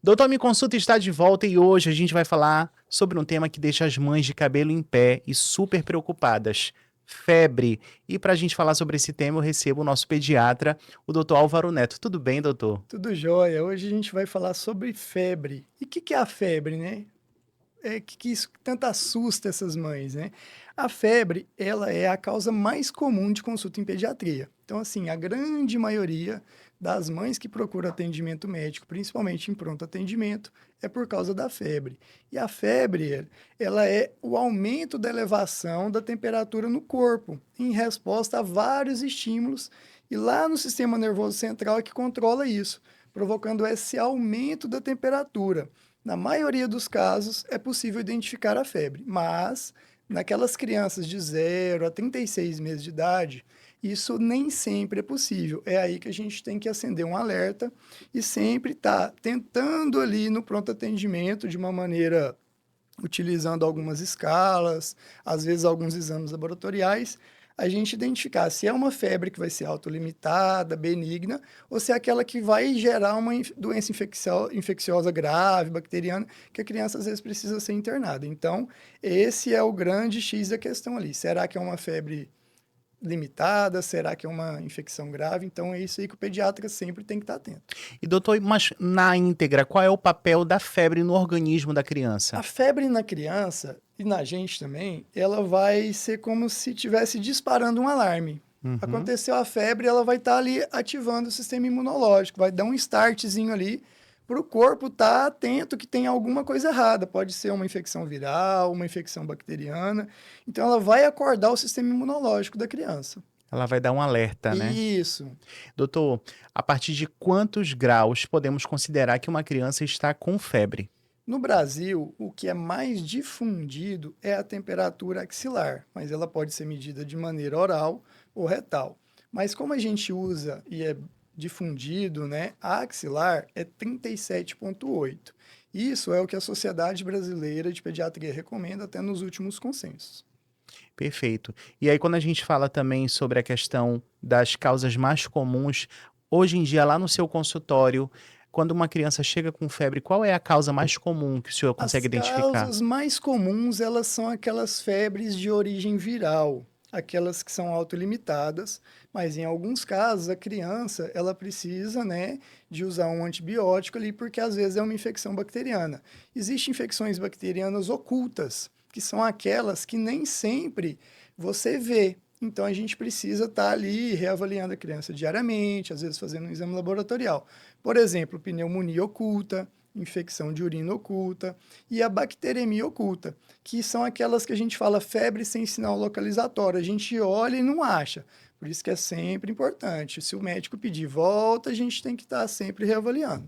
Doutor Me Consulta está de volta e hoje a gente vai falar sobre um tema que deixa as mães de cabelo em pé e super preocupadas. Febre. E para a gente falar sobre esse tema, eu recebo o nosso pediatra, o doutor Álvaro Neto. Tudo bem, doutor? Tudo jóia. Hoje a gente vai falar sobre febre. E o que é a febre, né? Que isso tanto assusta essas mães, né? A febre, ela é a causa mais comum de consulta em pediatria. Então, assim, a grande maioria das mães que procuram atendimento médico, principalmente em pronto atendimento, é por causa da febre. E a febre, ela é o aumento da elevação da temperatura no corpo, em resposta a vários estímulos, e lá no sistema nervoso central é que controla isso, provocando esse aumento da temperatura. Na maioria dos casos, é possível identificar a febre, mas naquelas crianças de 0 a 36 meses de idade, isso nem sempre é possível. É aí que a gente tem que acender um alerta e sempre estar tentando ali no pronto atendimento de uma maneira utilizando algumas escalas, às vezes alguns exames laboratoriais, a gente identificar se é uma febre que vai ser autolimitada, benigna, ou se é aquela que vai gerar uma doença infecciosa grave, bacteriana, que a criança às vezes precisa ser internada. Então, esse é o grande X da questão ali. Será que é uma febre limitada? Será que é uma infecção grave? Então, é isso aí que o pediatra sempre tem que estar atento. E doutor, mas na íntegra, qual é o papel da febre no organismo da criança? A febre na criança e na gente também, ela vai ser como se estivesse disparando um alarme. Uhum. Aconteceu a febre, ela vai estar ali ativando o sistema imunológico, vai dar um startzinho ali para o corpo estar atento que tem alguma coisa errada. Pode ser uma infecção viral, uma infecção bacteriana. Então, ela vai acordar o sistema imunológico da criança. Ela vai dar um alerta, né? Isso. Doutor, a partir de quantos graus podemos considerar que uma criança está com febre? No Brasil, o que é mais difundido é a temperatura axilar, mas ela pode ser medida de maneira oral ou retal. Mas como a gente usa e é difundido, né, a axilar é 37,8. Isso é o que a Sociedade Brasileira de Pediatria recomenda até nos últimos consensos. Perfeito. E aí, quando a gente fala também sobre a questão das causas mais comuns, hoje em dia, lá no seu consultório, quando uma criança chega com febre, qual é a causa mais comum que o senhor consegue As identificar? causas mais comuns, elas são aquelas febres de origem viral, aquelas que são autolimitadas, mas em alguns casos a criança, ela precisa, né, de usar um antibiótico ali, porque às vezes é uma infecção bacteriana. Existem infecções bacterianas ocultas, que são aquelas que nem sempre você vê. Então a gente precisa estar ali reavaliando a criança diariamente, às vezes fazendo um exame laboratorial. Por exemplo, pneumonia oculta, infecção de urina oculta e a bacteremia oculta, que são aquelas que a gente fala febre sem sinal localizatório. A gente olha e não acha. Por isso que é sempre importante. Se o médico pedir volta, a gente tem que estar sempre reavaliando.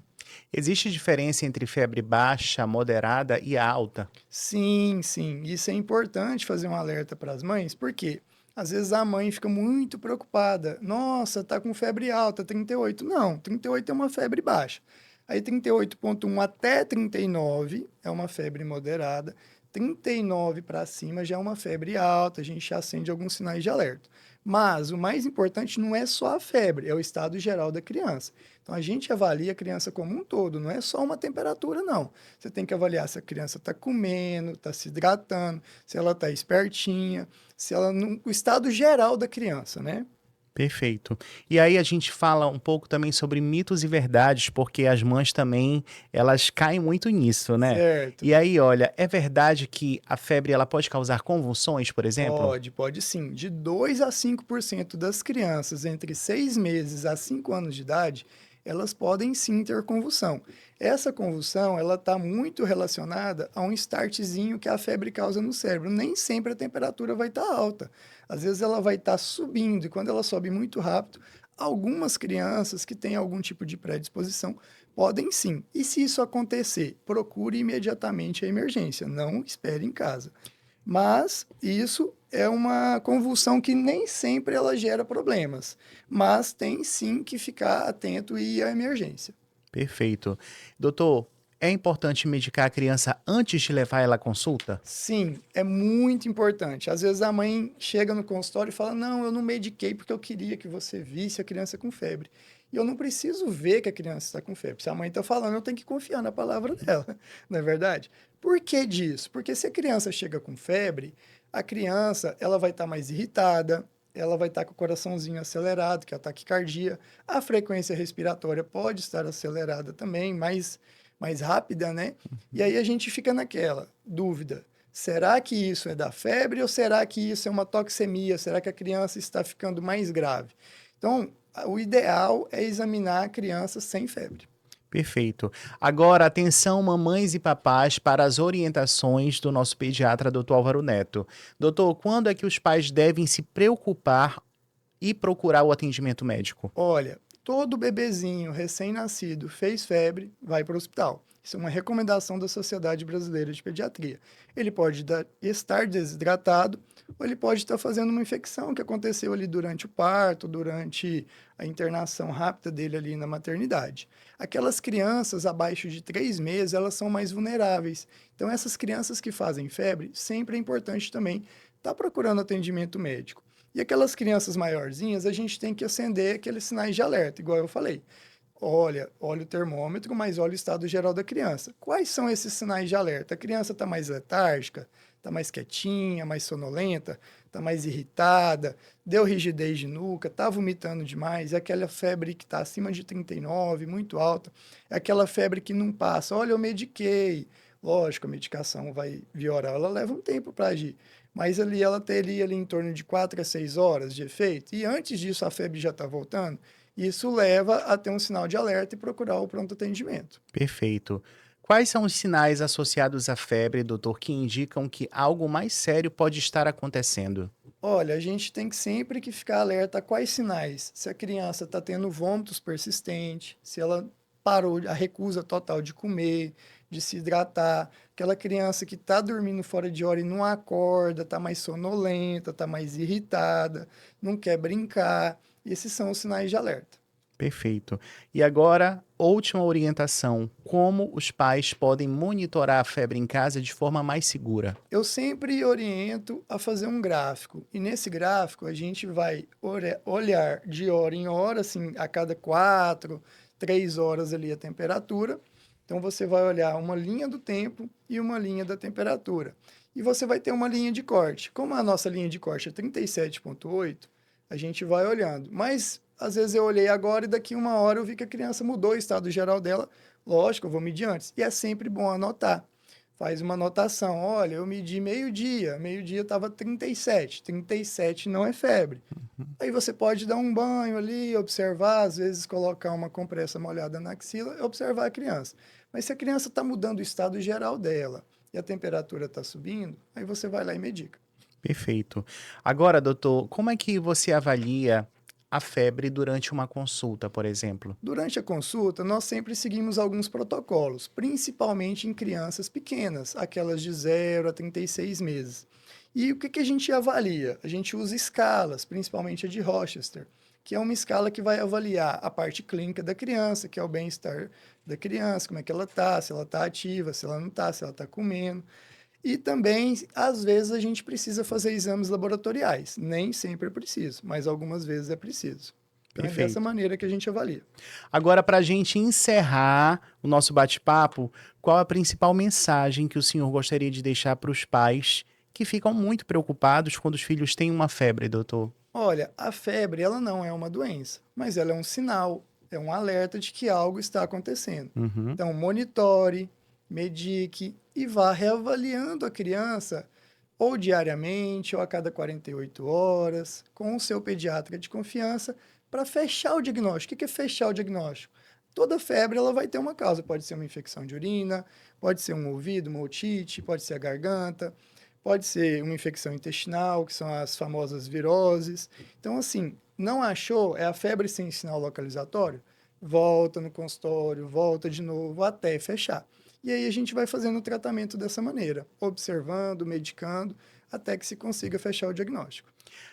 Existe diferença entre febre baixa, moderada e alta? Sim, sim. Isso é importante fazer um alerta para as mães, porque às vezes a mãe fica muito preocupada. Nossa, tá com febre alta, 38. Não, 38 é uma febre baixa. Aí 38,1 até 39 é uma febre moderada. 39 para cima já é uma febre alta, a gente já acende alguns sinais de alerta. Mas o mais importante não é só a febre, é o estado geral da criança. Então a gente avalia a criança como um todo, não é só uma temperatura, não. Você tem que avaliar se a criança está comendo, está se hidratando, se ela está espertinha, se ela o estado geral da criança, né? Perfeito. E aí a gente fala um pouco também sobre mitos e verdades, porque as mães também, elas caem muito nisso, né? Certo. E aí, olha, é verdade que a febre ela pode causar convulsões, por exemplo? Pode sim. De 2 a 5% das crianças entre 6 meses a 5 anos de idade, elas podem sim ter convulsão. Essa convulsão, ela está muito relacionada a um startzinho que a febre causa no cérebro. Nem sempre a temperatura vai estar alta. Às vezes ela vai estar subindo, e quando ela sobe muito rápido, algumas crianças que têm algum tipo de predisposição podem sim. E se isso acontecer, procure imediatamente a emergência, não espere em casa. Mas isso é uma convulsão que nem sempre ela gera problemas, mas tem sim que ficar atento e ir à emergência. Perfeito. Doutor, é importante medicar a criança antes de levar ela à consulta? Sim, é muito importante. Às vezes a mãe chega no consultório e fala: Não, eu não mediquei porque eu queria que você visse a criança com febre. E eu não preciso ver que a criança está com febre. Se a mãe está falando, eu tenho que confiar na palavra dela, não é verdade? Por que disso? Porque se a criança chega com febre, a criança ela vai estar mais irritada, ela vai estar com o coraçãozinho acelerado, que é a taquicardia, a frequência respiratória pode estar acelerada também, mais rápida, né? E aí a gente fica naquela dúvida. Será que isso é da febre ou será que isso é uma toxemia? Será que a criança está ficando mais grave? Então, o ideal é examinar a criança sem febre. Perfeito. Agora, atenção, mamães e papais, para as orientações do nosso pediatra, doutor Álvaro Neto. Doutor, quando é que os pais devem se preocupar e procurar o atendimento médico? Olha, todo bebezinho recém-nascido fez febre, vai para o hospital. Isso é uma recomendação da Sociedade Brasileira de Pediatria. Ele pode estar desidratado ou ele pode estar fazendo uma infecção que aconteceu ali durante o parto, durante a internação rápida dele ali na maternidade. Aquelas crianças abaixo de 3 meses, elas são mais vulneráveis. Então, essas crianças que fazem febre, sempre é importante também estar procurando atendimento médico. E aquelas crianças maiorzinhas, a gente tem que acender aqueles sinais de alerta, igual eu falei. Olha o termômetro, mas olha o estado geral da criança. Quais são esses sinais de alerta? A criança está mais letárgica, está mais quietinha, mais sonolenta, está mais irritada, deu rigidez de nuca, está vomitando demais, é aquela febre que está acima de 39, muito alta, é aquela febre que não passa. Olha, eu mediquei. Lógico, a medicação vai viorar, ela leva um tempo para agir. Mas ali ela teria ali em torno de 4 a 6 horas de efeito, e antes disso a febre já está voltando. Isso leva a ter um sinal de alerta e procurar o pronto atendimento. Perfeito. Quais são os sinais associados à febre, doutor, que indicam que algo mais sério pode estar acontecendo? Olha, a gente tem que sempre que ficar alerta a quais sinais. Se a criança está tendo vômitos persistentes, se ela parou a recusa total de comer, de se hidratar, aquela criança que está dormindo fora de hora e não acorda, está mais sonolenta, está mais irritada, não quer brincar. Esses são os sinais de alerta. Perfeito. E agora, última orientação: como os pais podem monitorar a febre em casa de forma mais segura? Eu sempre oriento a fazer um gráfico. E nesse gráfico a gente vai olhar de hora em hora, assim, a cada 4, 3 horas ali a temperatura. Então você vai olhar uma linha do tempo e uma linha da temperatura. E você vai ter uma linha de corte. Como a nossa linha de corte é 37,8, a gente vai olhando. Mas às vezes eu olhei agora e daqui uma hora eu vi que a criança mudou o estado geral dela. Lógico, eu vou medir antes. E é sempre bom anotar. Faz uma anotação. Olha, eu medi meio-dia estava 37. 37 não é febre. Aí você pode dar um banho ali, observar, às vezes colocar uma compressa molhada na axila e observar a criança. Mas se a criança está mudando o estado geral dela e a temperatura está subindo, aí você vai lá e medica. Perfeito. Agora, doutor, como é que você avalia a febre durante uma consulta, por exemplo? Durante a consulta, nós sempre seguimos alguns protocolos, principalmente em crianças pequenas, aquelas de 0 a 36 meses. E o que a gente avalia? A gente usa escalas, principalmente a de Rochester, que é uma escala que vai avaliar a parte clínica da criança, que é o bem-estar da criança, como é que ela está, se ela está ativa, se ela não está, se ela está comendo. E também, às vezes, a gente precisa fazer exames laboratoriais. Nem sempre é preciso, mas algumas vezes é preciso. Então, é dessa Perfeito. maneira que a gente avalia. Agora, para a gente encerrar o nosso bate-papo, qual a principal mensagem que o senhor gostaria de deixar para os pais que ficam muito preocupados quando os filhos têm uma febre, doutor? Olha, a febre, ela não é uma doença, mas ela é um sinal, é um alerta de que algo está acontecendo. Uhum. Então, monitore, medique e vá reavaliando a criança ou diariamente ou a cada 48 horas com o seu pediatra de confiança para fechar o diagnóstico. O que é fechar o diagnóstico? Toda febre ela vai ter uma causa, pode ser uma infecção de urina, pode ser um ouvido, uma otite, pode ser a garganta, pode ser uma infecção intestinal, que são as famosas viroses. Então, assim, não achou, é a febre sem sinal localizatório? Volta no consultório, volta de novo até fechar. E aí a gente vai fazendo o tratamento dessa maneira, observando, medicando, até que se consiga fechar o diagnóstico.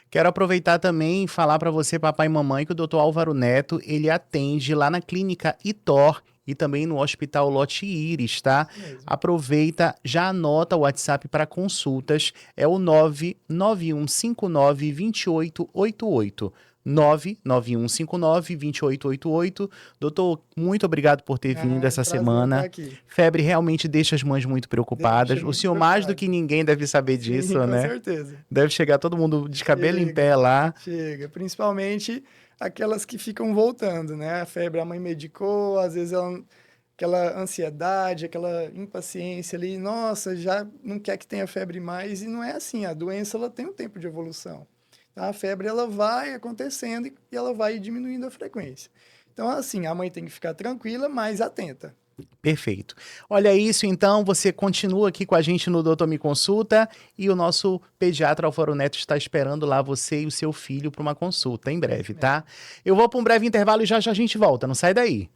Quero aproveitar também e falar para você, papai e mamãe, que o doutor Álvaro Neto, ele atende lá na clínica Itor e também no Hospital Lote Íris, tá? Isso mesmo. Aproveita, já anota o WhatsApp para consultas, é o 991592888. 99159-2888. Doutor, muito obrigado por ter vindo essa prazer semana. estar aqui. Febre realmente deixa as mães muito preocupadas. Deixa O muito senhor, mais do preocupado. que ninguém, deve saber Sim, disso, com né? certeza. Deve chegar todo mundo de cabelo em Chega. pé lá. Chega, principalmente aquelas que ficam voltando, né? A febre a mãe medicou, às vezes aquela ansiedade, aquela impaciência ali, nossa, já não quer que tenha febre mais, e não é assim, a doença ela tem um tempo de evolução. Tá? A febre ela vai acontecendo e ela vai diminuindo a frequência. Então, assim, a mãe tem que ficar tranquila, mas atenta. Perfeito. Olha isso, então, você continua aqui com a gente no Doutor Me Consulta e o nosso pediatra Alvaro Neto está esperando lá você e o seu filho para uma consulta em breve, tá? Eu vou para um breve intervalo e já já a gente volta, não sai daí.